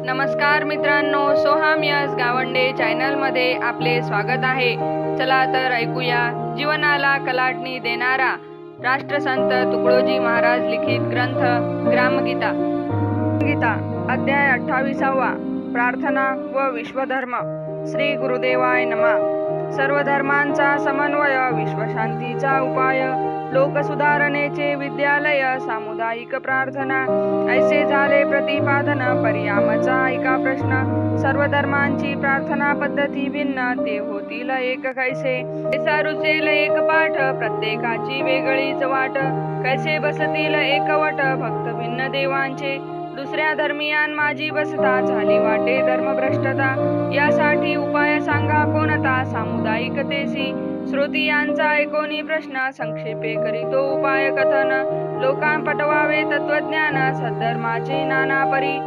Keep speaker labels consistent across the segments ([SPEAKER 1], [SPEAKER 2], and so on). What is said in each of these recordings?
[SPEAKER 1] नमस्कार मित्रांनो, सोहम यस गावंडे चॅनलमध्ये आपले स्वागत आहे। चला तर ऐकूया जीवनाला कलाटणी देणारा राष्ट्रसंत तुकडोजी महाराज लिखित ग्रंथ ग्रामगीता। गीता अध्याय 28वा प्रार्थना व विश्वधर्म। श्री गुरुदेवाय नमः। सर्व धर्मांचा समन्वय, विश्वशांतीचा उपाय, लोकसुधारणेचे विद्यालय, सामुदायिक प्रार्थना, ऐसे झाले प्रतिपादन। पर्यामचा ऐका प्रश्न, सर्व धर्मांची प्रार्थना पद्धती भिन्न, ते होतील एक कैसे? कैसा रुचेल एक पाठ, प्रत्येकाची वेगळीच वाट, कैसे बसतील एकवट भक्त भिन्न देवांचे? दुसऱ्या धर्मियान माझी बसता, झाली वाटे धर्मभ्रष्टता, यासाठी उपाय सांगा कोणता? सामुदायिकतेसी श्रोतियांचा ऐकोनी प्रश्न, संक्षेपे करीतो उपाय कथन, लोकां पटवावे तत्वज्ञान, सद्धर्माचे नाना परी,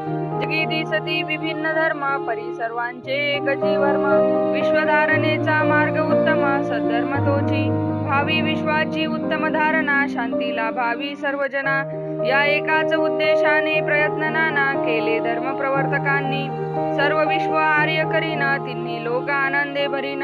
[SPEAKER 1] जगी दिसती विभिन्न धर्म, परी सर्वांचे एकची वर्म, विश्वधारणेचा मार्ग उत्तम, सद्धर्म तोची भावी विश्वाची उत्तम धारणा, शांती लाभावी सर्वजना, या एकाच उद्देशाने प्रयत्न नाना केले धर्म प्रवर्तकांनी, सर्व विश्व आर्य करीन, तिन्ही लोक आनंदे भरीन,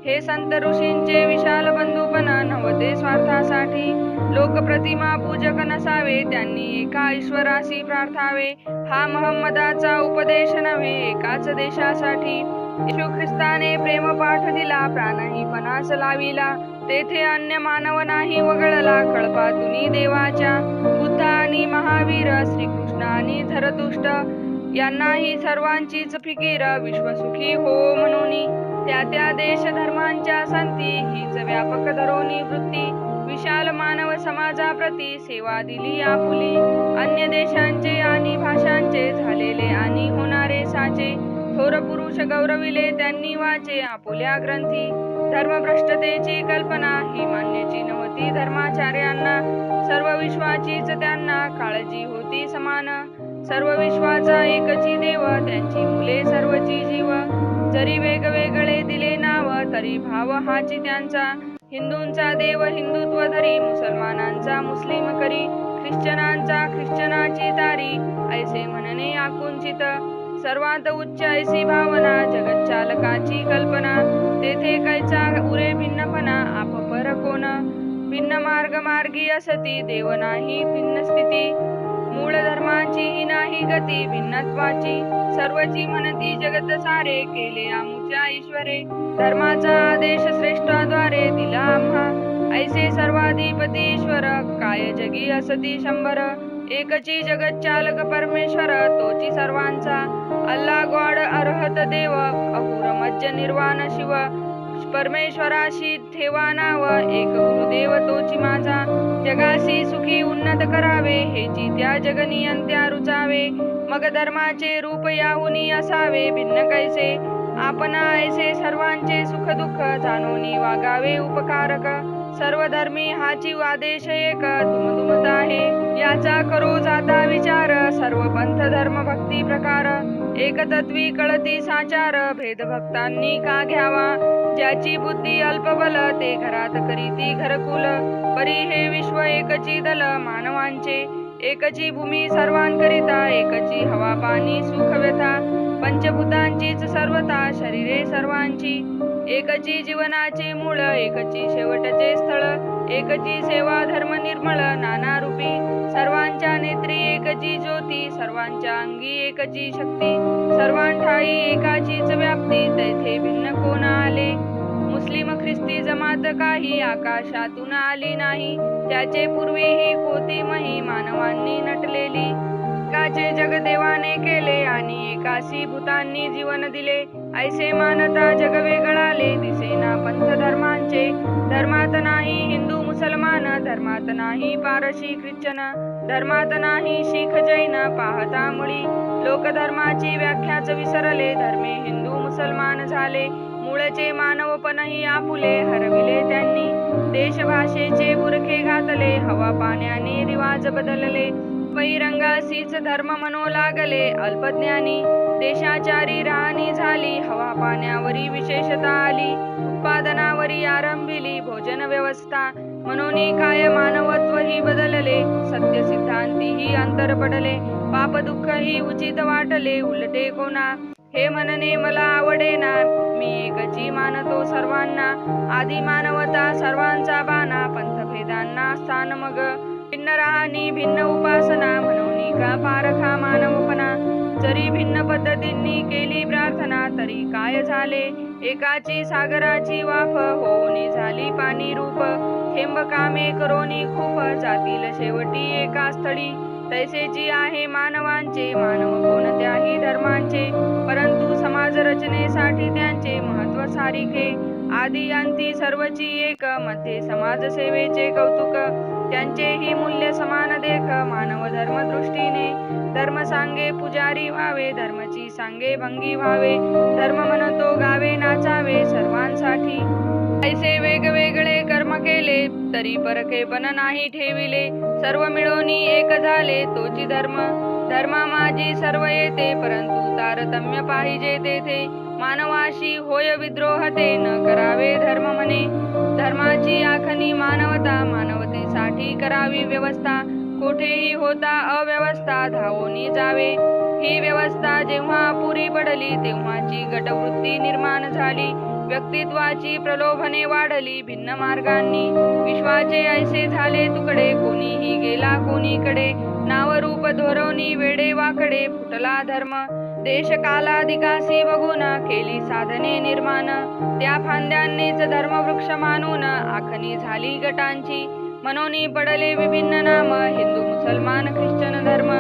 [SPEAKER 1] हे संत ऋषींचे विशाल बंधुपण, नव्हते स्वार्थासाठी, लोक प्रतिमा पूजक नसावे, त्यांनी एका ईश्वरासी प्रार्थावे, हा महम्मदाचा उपदेश नव्हे एकाच देशासाठी, येशू ख्रिस्ताने प्रेम पाठ दिला, प्राणही पणास लाविला, तेथे अन्य मानव नाही वगळला, कळपातुनी देवाच्या, बुद्ध आणि महावीर, श्रीकृष्ण आणि झरतुष्ट, यांनाही सर्वांचीच फिकीर, विश्वसुखी हो म्हणूनी, त्या त्या देश धर्मांच्या संती, हीच व्यापक धरोनी वृत्ती, विशाल मानव समाजाप्रती सेवा दिली आपुली, अन्य देशांचे आणि भाषांचे झालेले आणि होणारे साचे, थोर पुरुष गौरविले त्यांनी वाचे आपुल्या ग्रंथी, धर्मभ्रष्टतेची कल्पना ही मान्याची नव्हती धर्माचार्यांना, सर्व विश्वाचीच त्यांना काळजी होती समान, सर्व विश्वाचा एकची देव, त्यांची मुले सर्वची जीव, जरी वेगवेगळे दिले नाव, तरी भाव हाची त्यांचा, हिंदूंचा देव हिंदुत्व धरी, मुसलमानांचा मुस्लिम करी, ख्रिश्चनांचा ख्रिश्चनाची तारी, ऐसे म्हणणे आकुंचित, सर्वात उच्च ऐसी भावना, जगच्चालकाची कल्पना, तेथे कैचा उरे भिन्नपणा, आप पर कोण, भिन्न मार्ग मार्गी असती, देव नाही भिन्न स्थिती, मूळ धर्माची ही नाही गती, भिन्नत्वाची सर्वची म्हणती जगत सारे, केले आमुच्या ईश्वरे, धर्माचा आदेश श्रेष्ठाद्वारे दिला आम्हा, ऐसे सर्वाधिपती ईश्वर, काय जगी असती शंभर, एकची जगत चालक परमेश्वर, तोची सर्वांचा, अल्ला गॉड अर्हत देव, अहुर मज्ज निर्वाण शिव, परमेश्वराशी ठेवा नाव, एक गुरुदेव तोची माझा, जगासी सुखी उन्नत करावे, हेची त्या जगनियंत्या रुचावे, मग धर्माचे रूप याहुनी असावे, भिन्न कैसे आपणा ऐसे सर्वांचे सुख दुःख, जाणोनी वागावे उपकारक, सर्व धर्मी हाची आदेश एक, दुमदुमत आहे याचा करो जाता विचार, सर्व पंथ धर्म भक्ती प्रकार, एकतत्वी कळती साचार, भेद भक्तांनी का घ्यावा, ज्याची बुद्धी अल्पबल, ते घरात करीती घरकुल, परी हे विश्व एकची दल, मानवांचे एकची भूमी सर्वांकरिता, एकची हवा पाणी सुख व्यथा, पंचभूतांचीच सर्वता, शरीरे सर्वांची, एकची जीवनाचे मूळ, एकची शेवटचे स्थळ, एकची सेवा धर्म निर्मळ, नाना रूपी, सर्वांच्या नेत्री एकची ज्योती, सर्वांच्या अंगी एकची शक्ती, सर्वांठाई एकाचीच व्याप्ती, तैथे भिन्न कोण आले, मुस्लिम ख्रिस्ती जमात काही आकाशातून आली नाही, त्याचे पूर्वी ही कोती मही मानवांनी नटलेली, एकाचे जग देवाने केले आणि एकासी भूतांनी जीवन दिले, ऐसे मानता जग वेगळाले, दिसेना पंथ धर्मांचे, धर्मात नाही हिंदू मुसलमान, धर्मात नाही पारशी ख्रिश्चन, धर्मात नाही शीख जैन, पाहता मुळी लोक धर्माची व्याख्याच विसरले, धर्मे हिंदू मुसलमान झाले, मूळचे मानवपणही आपुले हरविले त्यांनी, देश भाषेचे बुरखे घातले, हवा पाण्याने रिवाज बदलले, पैरंगासीच धर्म म्हणू लागले अल्पज्ञानी, देशाचारी राहणी झाली, हवा पाण्यावरी विशेषता आली, उत्पादनावरी आरंभिली भोजन व्यवस्था, म्हणून काय मानवत्व ही बदलले, सत्य सिद्धांती ही अंतर पडले, पाप दुःख ही उचित वाटले, उलटे कोणा हे म्हणणे मला आवडेना, मी एकची मानतो सर्वांना, आदी मानवता सर्वांचा बाणा, पंथभेदांना स्थान मग, भिन्न राहानी भिन्न उपासना, म्हणून का पारखा मानवपणा, जरी भिन्न पद्धतींनी केली प्रार्थना, तरी काय झाले, एकाची सागराची वाफ, होऊनी झाली पाणी रूप, थेंब कामे करोनी खूप, जातील शेवटी एका स्थळी, तैसेची आहे मानवांचे, मानव कोणत्याही धर्मांचे, परंतु समाज रचनेसाठी त्यांचे महत्व सारिखे, आदी अंती सर्वची एक, मध्ये समाजसेवेचे कौतुक, त्यांचेही मूल्य समान देख, मानव धर्म दृष्टीने, धर्म सांगे पुजारी व्हावे, धर्मची सांगे भंगी व्हावे, धर्म म्हणतो गावे नाचावे सर्वांसाठी, ऐसे वेगवेगळे कर्म केले, तरी परखेपण नाही ठेविले, सर्व मिळून एक झाले तोची धर्म, धर्मा माझी सर्व येते, परंतु तारतम्य पाहिजे तेथे, मानवाशी होय विद्रोह ते न करावे धर्म म्हणे, धर्माची आखणी मानवता, मानवतेसाठी करावी व्यवस्था, कोठेही होता अव्यवस्था धावोनी जावे, ही व्यवस्था जेव्हा अपुरी पडली, तेव्हाची गटवृत्ती निर्माण झाली, व्यक्तित्वाची प्रलोभने वाढली भिन्न मार्गांनी, विश्वाचे ऐसे झाले तुकडे, कोणीही गेला कोणीकडे, नाव रूप धोरणी वेडे वाकडे, फुटला धर्म, देश कालाधिकासी बघून केली साधने निर्माण, त्या फांद्यांनीच धर्मवृक्ष मानून आखणी झाली गटांची, म्हणून पडले विभिन्न नाम, हिंदू मुसलमान ख्रिश्चन धर्म,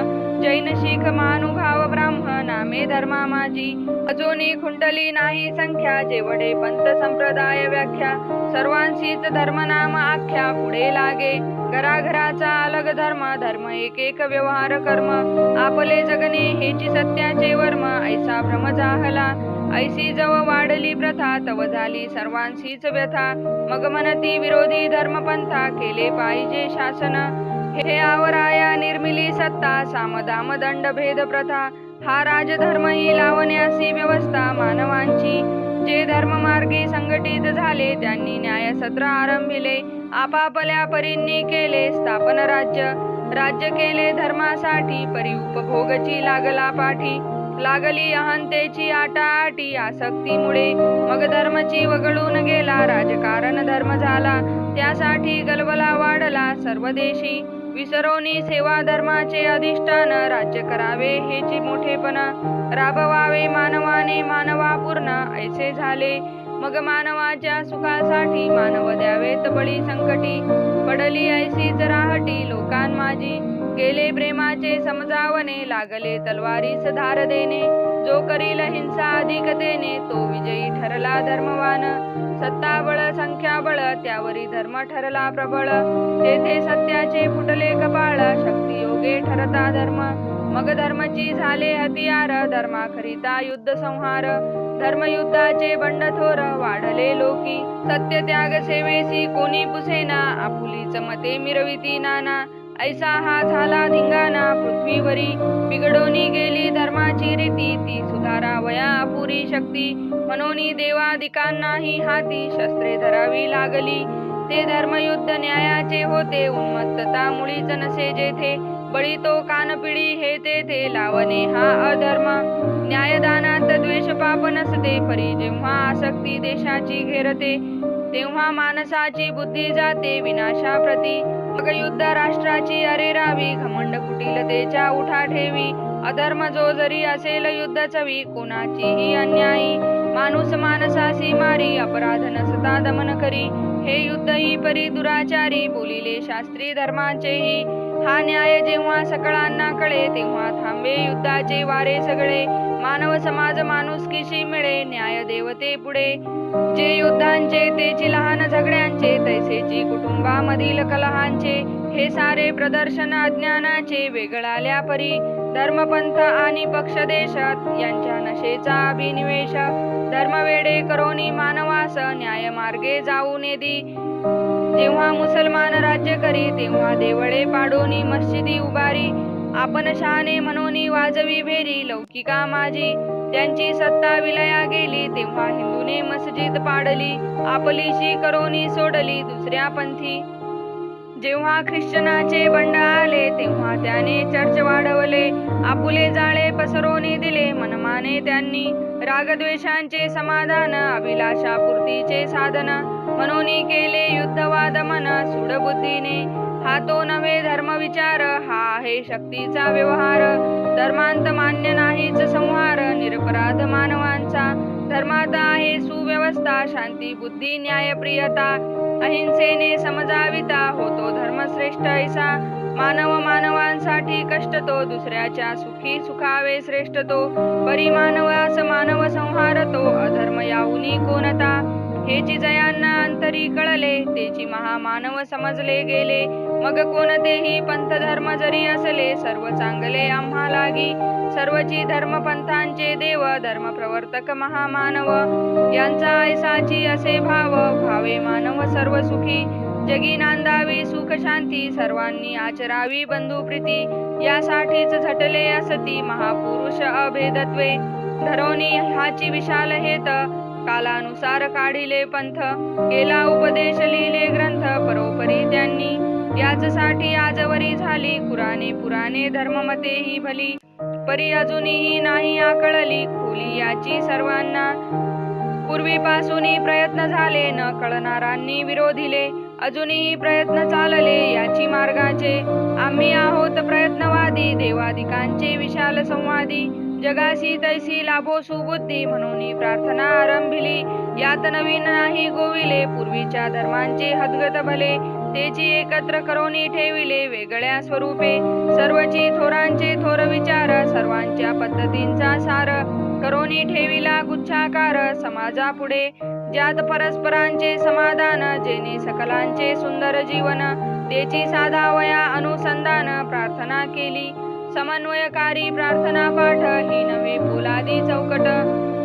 [SPEAKER 1] जैन शीख महानुभाव ब्राह्मण नामे धर्मा माझी, अजूनही खुंटली नाही संख्या, जेवढे पंथ संप्रदाय व्याख्या, सर्वांशीच धर्मनाम आख्या, पुढे लागे घराघराचा अलग धर्म, धर्म एक एक व्यवहार कर्म, आपले जगणे हेची सत्याचे वर्म, ऐसा भ्रम जाहला, ऐसी जव वाढली प्रथा, तव झाली सर्वांशीच व्यथा, मग म्हणती विरोधी धर्मपंथा, केले पाहिजे शासन, हे आवराया निर्मिली सत्ता, सामदाम दंड भेद प्रथा, हा राजधर्म ही लावण्यासी व्यवस्था मानवांची, जे धर्ममार्गी संघटित झाले, त्यांनी न्यायसत्र आरंभिले, आपापल्या परींनी केले स्थापन राज्य, राज्य केले धर्मासाठी, परी उपभोगची लागला पाठी, लागली अहंतेची आटाआटी, आसक्तीमुळे मग धर्मची वगळून गेला, राजकारण धर्म झाला, त्यासाठी गलबला वाढला सर्वदेशी, विसरोनी सेवा धर्माचे अधिष्ठान, राज्य करावे हेची मोठेपण, राबवावे मानवाने मानवापूर्ण, ऐसे झाले मग मानवाच्या सुखासाठी, मानव द्यावेत बळी संकटी, पडली ऐसीच राहटी लोकांमाझी, गेले प्रेमाचे समजावणे, लागले तलवारीस धार देणे, जो करील हिंसा अधिकतेने, तो विजयी ठरला धर्मवान, सत्ताबळ संख्याबळ त्यावरी धर्म ठरला प्रबळ, तेथे सत्याचे फुटले कपाळ, शक्तियोगे ठरता धर्म, मग धर्मची झाले हतियार, धर्माकरिता युद्ध संहार, धर्मयुद्धाचे बंडथोर वाढले लोकी, सत्य त्याग सेवेसी कोणी पुसेना, आपुलीच मते मिरविती नाना, ऐसा हा झाला धिंगाणा पृथ्वीवरी, बिघडोनी गेली धर्माची रीती, ती सुधारावया अपुरी शक्ती, म्हणून देवादिकांनाही हाती शस्त्रे धरावी लागली, ते धर्मयुद्ध न्यायाचे होते, उन्मत्तता मुळीच नसे जेथे, बळी तो कानपिडी हे तेथे, लावणे हा अधर्म, न्यायदानात द्वेष पाप नसते, परी जेव्हा आसक्ती देशाची घेरते, तेव्हा माणसाची बुद्धी जाते विनाशाप्रती, मग युद्ध राष्ट्राची अरेरावी, घमंड कुटिलतेच्या उठा ठेवी, अधर्म जो जरी असेल युद्ध चवी, कोणाचीही अन्यायी, माणूस माणसासी मारी, अपराध नसता दमन करी, हे युद्ध ही परी दुराचारी, बोलिले शास्त्री धर्माचेही, हा न्याय जेव्हा सकळांना कळे, तेव्हा थांबे युद्धाचे वारे सगळे, मानव समाज माणुसकीशी मिळे, न्याय देवते पुढे, जे युद्धांचे तेची लहान झगड्यांचे, तैसेची कुटुंबामधील कलहांचे, हे सारे प्रदर्शन अज्ञानाचे, वेगळाल्या परी धर्मपंथ आणि पक्ष देश, यांच्या नशेचा अभिनिवेश, धर्मवेडे करोनी मानवास, न्याय मार्गे जाऊ नेदी, जेव्हा मुसलमान राज्य करी, तेव्हा देवळे पाडोनी मस्जिदी उभारी, आपण शहाणे म्हणून वाजवी भेरी लौकिका माझी, त्यांची सत्ता विलया गेली तेव्हा हिंदूने मस्जिद पाडली, आपलीशी करोनी सोडली दुसऱ्या पंथी. जेव्हा ख्रिश्चनाचे बंड आले तेव्हा त्याने चर्च वाढवले, आपुले जाळे पसरवून दिले मनमाने त्यांनी, रागद्वेषांचे समाधान अभिलाषापूर्तीचे साधन, म्हणून केले युद्धवाद मन सूडबुद्धीने. हा तो नव्हे धर्मविचार, हा आहे शक्तीचा व्यवहार, धर्मांत मान्य नाहीच संहार निरपराध मानवांचा, धर्मात आहे सुव्यवस्था शांती बुद्धी न्यायप्रियता, अहिंसेने समजाविता होतो धर्मश्रेष्ठ ऐसा, मानव मानवांसाठी कष्ट तो दुसऱ्याच्या सुखी सुखावे श्रेष्ठ तो, परी मानवास मानव संहारतो अधर्म याहुनी कोणता, हेची जयांना अंतरी कळले तेची महामानव समजले गेले, मग कोणतेही पंथ धर्म जरी असले सर्व चांगले आम्हा लागी, सर्वची धर्मपंथांचे देव धर्म प्रवर्तक महामानव, यांचा ऐसाची असे भाव भावे मानव सर्व सुखी, जगी नांदावी सुख शांती सर्वांनी आचरावी बंधुप्रीती, यासाठीच झटले असती महापुरुष अभेदत्वे, धरोनी हाची विशाल हेत कालानुसार काढिले पंथ, केला उपदेश लिहिले ग्रंथ परोपरी त्यांनी, याचसाठी आजवरी झाली कुराणे पुराणे धर्ममते ही भली, परी अजूनही नाही आकळली खोली याची सर्वांना, पूर्वीपासूनही प्रयत्न झाले न कळणारांनी विरोधिले, अजूनही प्रयत्न चालले याची मार्गाचे, आम्ही आहोत प्रयत्नवादी देवादिकांचे विशाल संवादी, जगासी तैसी लाभो सुबुद्धी म्हणून प्रार्थना आरंभिली, यात नवीन नाही गोविले पूर्वीच्या धर्मांचे हदगत भले, तेची एकत्र करोनी ठेविले वेगळ्या स्वरूपे, सर्वची थोरांचे थोर विचार सर्वांच्या पद्धतींचा सार, करोनी ठेविला गुच्छाकार समाजापुढे, ज्यात परस्परांचे समाधान जेणे सकलांचे सुंदर जीवन, तेची साधावया अनुसंधान प्रार्थना केली, समन्वयकारी प्रार्थना पाठ ही नव्हे पोलादी चौकट,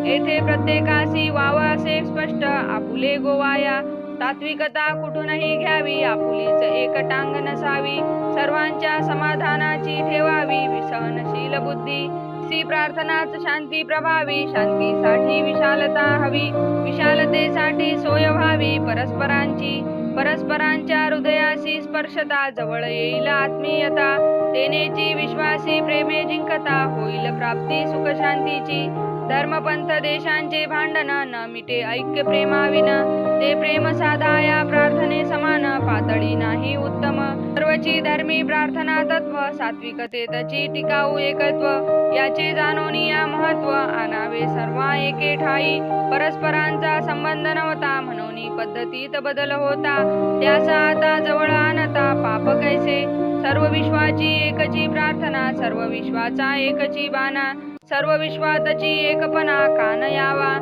[SPEAKER 1] येथे प्रत्येकासी वाव असे स्पष्ट आपुले गोवाया, तात्विकता कुठूनही घ्यावी आपुलीच एक टांग नसावी, सर्वांच्या समाधानाची ठेवावी विसहनशील बुद्धी, सी प्रार्थनाच शांती प्रभावी, शांतीसाठी विशालता हवी, विशालतेसाठी सोय व्हावी परस्परांची, परस्परांच्या हृदयाशी स्पर्शता जवळ येईल आत्मीयता, तेनेची विश्वासी प्रेमे जिंकता होईल प्राप्ती सुख शांतीची, धर्मपंथ देशांचे भांडण न मिटे ऐक्य प्रेमाविन, ते प्रेम साधाया प्रार्थने समान पातळी नाही उत्तम, सर्वची धर्मी प्रार्थना तत्व सात्विकतेतची टिकाऊ एकत्व, याचे जाणून या महत्व आणावे सर्व एके ठाई, परस्परांचा संबंध नव्हता म्हणून पद्धतीत बदल होता, त्याचा आता जवळ आणता पाप कैसे, सर्व विश्वाची एकची प्रार्थना सर्व विश्वाचा एकची बाणा, सर्व विश्वातची एकपणा कान यावा,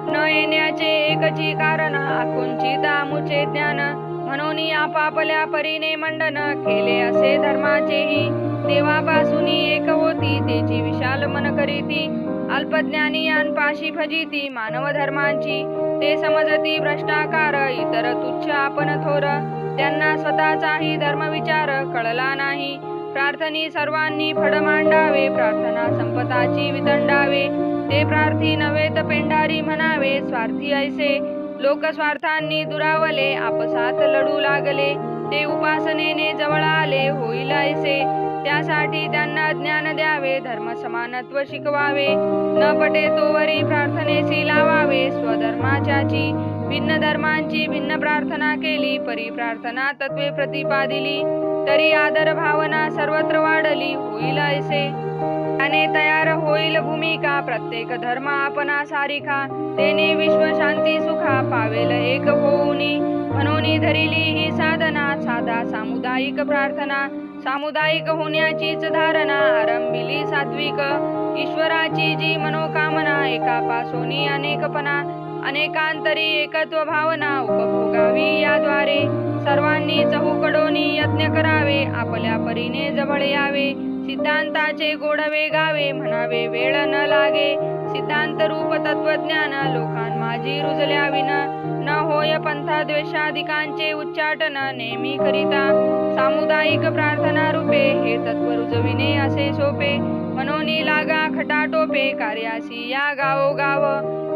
[SPEAKER 1] न येण्याचे एकची कारण आकुंचित आमुचे ज्ञान, म्हणून आपापल्या परीने मंडन केले असे धर्माचेही, देवापासून एक होती तेची विशाल मन करीती, अल्पज्ञानी पाशी फजिती मानव धर्मांची, ते समजती भ्रष्टाकार इतर तुच्छ आपण थोर, त्यांना स्वतःचाही धर्मविचार कळला नाही, प्रार्थनी सर्वांनी फड मांडावे प्रार्थना संपताची वितंडावे, ते प्रार्थी नव्हेत पेंढारी म्हणावे स्वार्थी ऐसे, लोक स्वार्थांनी दुरावले आपसात लढू लागले, ते उपासनेने जवळ आले होईल ऐसे, त्यासाठी त्यांना ज्ञान द्यावे धर्म समानत्व शिकवावे, न पटे तोवरी प्रार्थनेसी लावावे स्वधर्माच्याची, भिन्न धर्मांची भिन्न प्रार्थना केली परी प्रार्थना तत्वे प्रतिपादिली, तरी आदर भावना सर्वत्र वाढली होईल ऐसे, त्याने तयार होईल भूमिका प्रत्येक धर्म आपणा सारिखा, तेने विश्व शांती सुखा पावेल एक होऊनी, म्हणून धरिली ही साधना साधा सामुदायिक प्रार्थना, सामुदायिक होण्याचीच धारणा आरंभिली सात्विक, ईश्वराची जी मनोकामना एकापासोनी अनेकपणा, अनेकांतरी एकत्व भावना उपभोगावी याद्वारे, सर्वांनी चहूकडोनी यत्न करावे आपल्या परीने जवळ यावे, सिद्धांताचे गोडवे गावे म्हणावे वेळ न लागे, सिद्धांत रूप तत्वज्ञान लोकां माझी रुजल्या विन न होय पंथा द्वेषाधिकांचे उच्चाटन नेहमी करिता सामुदायिक प्रार्थना रूपे हे तत्व रुजविणे असे सोपे मनोनी लागा खटाटोपे कार्यासी या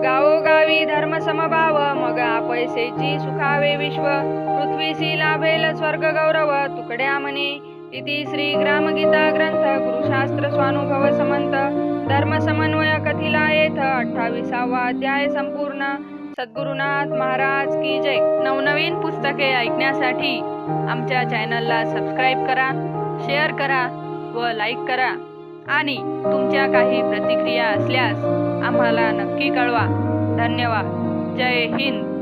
[SPEAKER 1] गावोगावी धर्म समभाव मग पैसेची सुखावे विश्व पृथ्वीसी लाभेल स्वर्ग गौरव तुकड्या म्हणे इति श्री ग्रामगीता ग्रंथ गुरुशास्त्र स्वानुभव समंत धर्म समन्वय कथिला येथ 28वा अध्याय संपूर्ण. सद्गुरुनाथ महाराज की जय. नवनवीन पुस्तके ऐकण्यासाठी आमच्या चॅनलला सबस्क्राईब करा, शेअर करा व लाईक करा आणि तुमच्या काही प्रतिक्रिया असल्यास आम्हाला नक्की कळवा. धन्यवाद. जय हिंद.